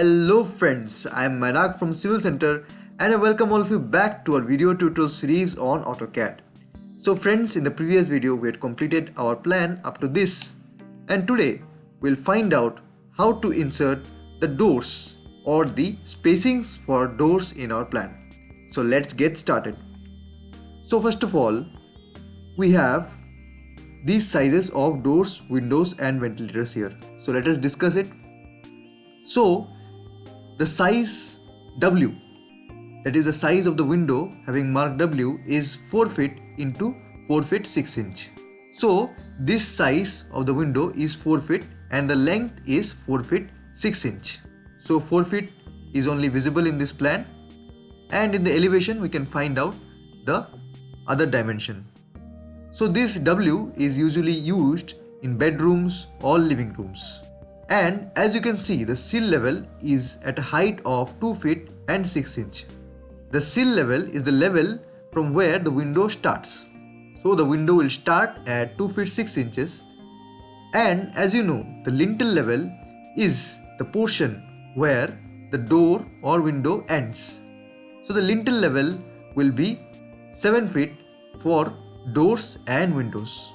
Hello friends, I am Manak from Civil Center and I welcome all of you back to our video tutorial series on AutoCAD. So friends, in the previous video we had completed our plan up to this, and today we'll find out how to insert the doors or the spacings for doors in our plan. So let's get started. So first of all, we have these sizes of doors, windows and ventilators here. So let us discuss it. So the size W, that is the size of the window having mark W, is 4 feet into 4 feet 6 inch. So this size of the window is 4 feet and the length is 4 feet 6 inch. So 4 feet is only visible in this plan, and in the elevation we can find out the other dimension. So this W is usually used in bedrooms or living rooms. And as you can see, the sill level is at a height of 2 feet and 6 inch. The sill level is the level from where the window starts. So the window will start at 2 feet 6 inches. And as you know, the lintel level is the portion where the door or window ends. So the lintel level will be 7 feet for doors and windows.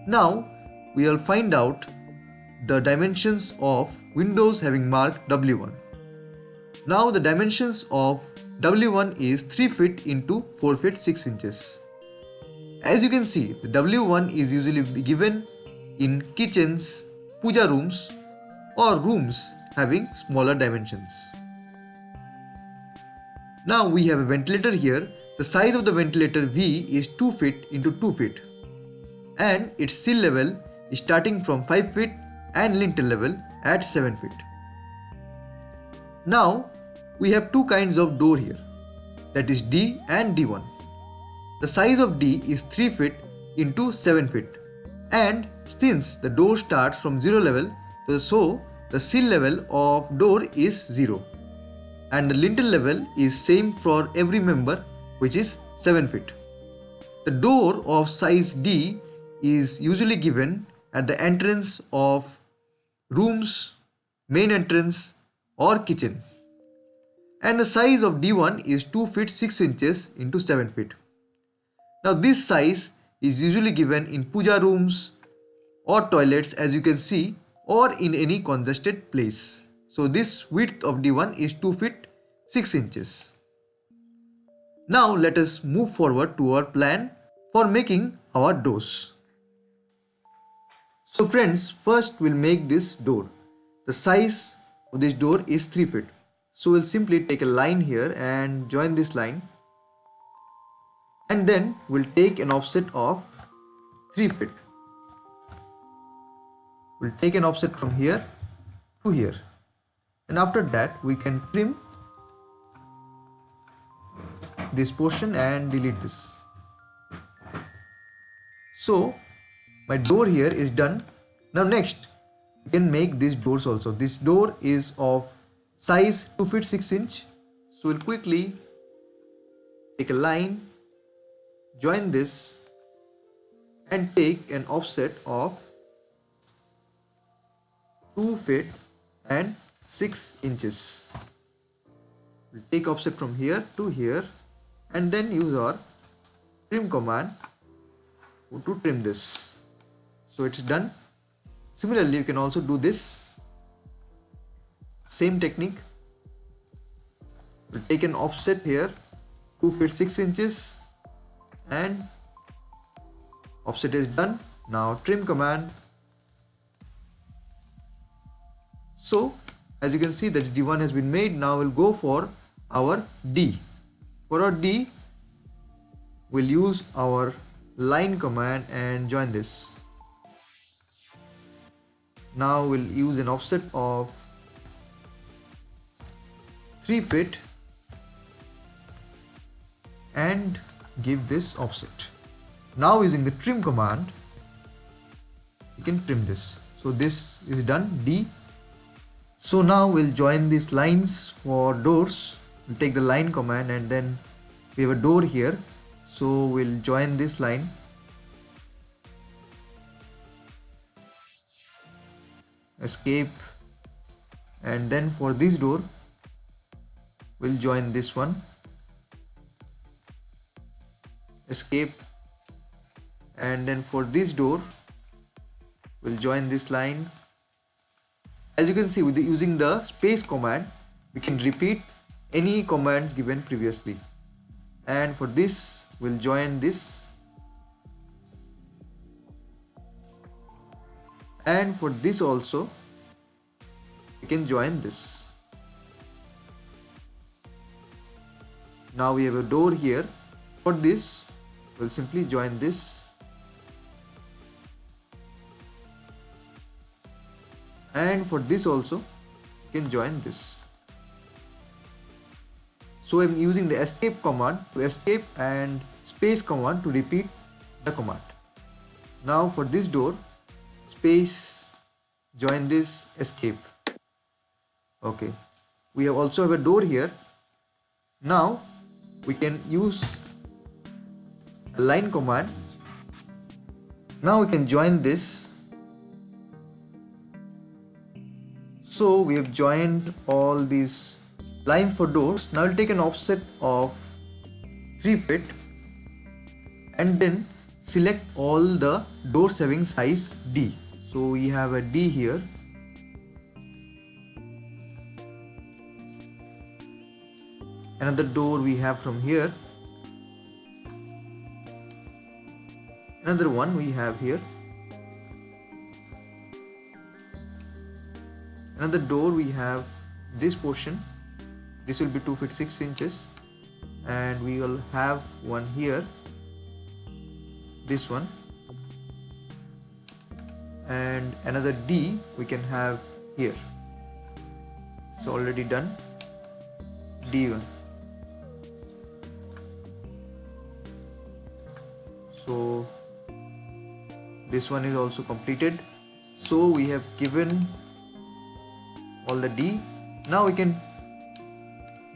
Now we will find out the dimensions of windows having mark W1. Now the dimensions of W1 is 3 feet into 4 feet 6 inches. As you can see, the W1 is usually given in kitchens, puja rooms or rooms having smaller dimensions. Now we have a ventilator here. The size of the ventilator V is 2 feet into 2 feet and its sill level is starting from 5 feet and lintel level at 7 feet. Now we have two kinds of door here, that is D and D1. The size of D is 3 feet into 7 feet, and since the door starts from 0 level, so the sill level of door is 0 and the lintel level is same for every member, which is 7 feet. The door of size D is usually given at the entrance of rooms, main entrance or kitchen. And the size of D1 is 2 feet 6 inches into 7 feet. Now this size is usually given in puja rooms or toilets, as you can see, or in any congested place. So this width of D1 is 2 feet 6 inches. Now let us move forward to our plan for making our doors. So friends, first we'll make this door. The size of this door is 3 feet. So we'll simply take a line here and join this line. And then we'll take an offset of 3 feet. We'll take an offset from here to here. And after that we can trim this portion and delete this. So my door here is done. Now next we can make these doors also. This door is of size 2 feet 6 inch. So we'll quickly take a line, join this and take an offset of 2 feet and 6 inches. We'll take offset from here to here and then use our trim command to trim this. So it's done. Similarly, you can also do this same technique. We'll take an offset here 2 feet 6 inches and offset is done. Now trim command. So as you can see that D1 has been made. Now we'll go for our D. For our D, we'll use our line command and join this. Now we'll use an offset of 3 feet and give this offset. Now using the trim command, you can trim this. So this is done, D. So now we'll join these lines for doors. We'll take the line command and then we have a door here. So we'll join this line. Escape and then for this door we'll join this one, escape, and then for this door we'll join this line. As you can see, with using the space command we can repeat any commands given previously. And for this we'll join this, and for this also we can join this. Now we have a door here. For this we'll simply join this, and for this also we can join this. So I'm using the escape command to escape and space command to repeat the command. Now for this door, space, join this, escape. Okay, we have also have a door here. Now we can use a line command. Now we can join this. So we have joined all these lines for doors. Now we'll take an offset of 3 feet and then select all the doors having size D. So we have a D here. Another door we have from here. Another one we have here. Another door we have this portion. This will be 2 feet 6 inches, and we will have one here, this one, and another D we can have here. It's already done. D1. So this one is also completed. So we have given all the D. Now we can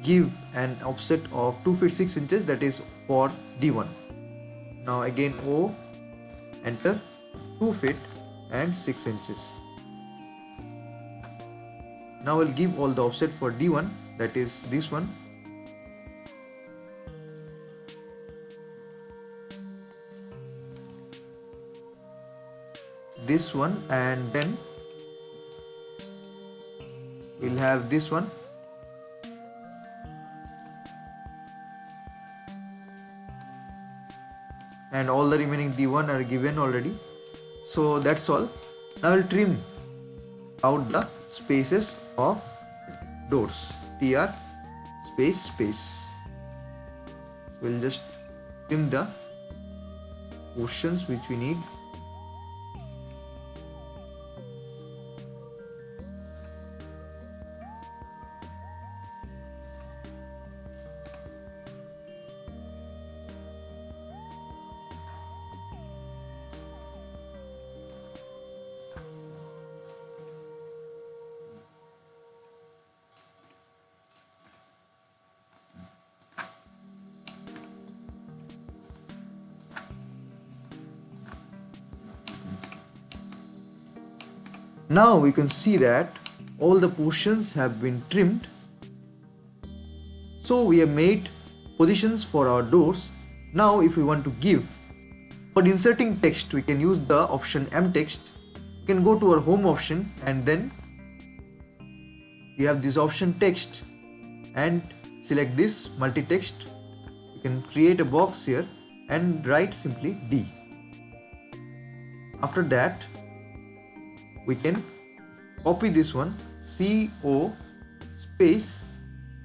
give an offset of 2 feet 6 inches, that is for D1. Now again O, enter, 2 feet and 6 inches. Now we'll give all the offset for D1, that is this one. This one, and then we'll have this one. And all the remaining D1 are given already. So that's all. Now we'll trim out the spaces of doors. TR space space. We'll just trim the portions which we need. Now we can see that all the portions have been trimmed. So we have made positions for our doors. Now if we want to give, for inserting text, we can use the option M text. We can go to our home option and then we have this option text and select this multi-text. We can create a box here and write simply D. After that, we can copy this one, CO space,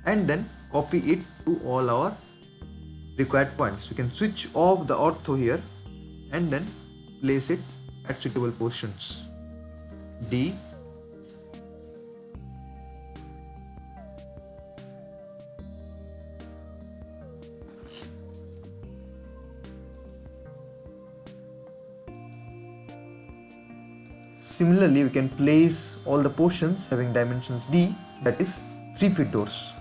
and then copy it to all our required points. We can switch off the ortho here and then place it at suitable positions. D. Similarly, we can place all the portions having dimensions D, that is 3 feet doors.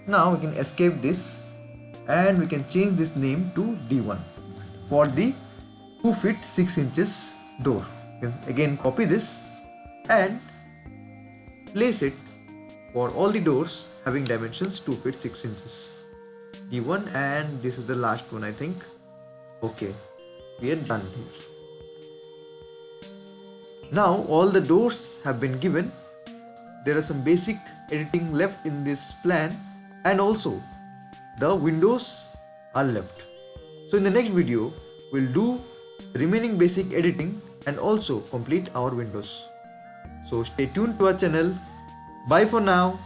Now we can escape this and we can change this name to D1 for the 2 feet 6 inches door. can again copy this and place it for all the doors having dimensions 2 feet 6 inches. D1, and this is the last one, I think. Okay, we are done here. Now all the doors have been given. There are some basic editing left in this plan, and also the windows are left. So in the next video we'll do remaining basic editing and also complete our windows. So stay tuned to our channel. Bye for now.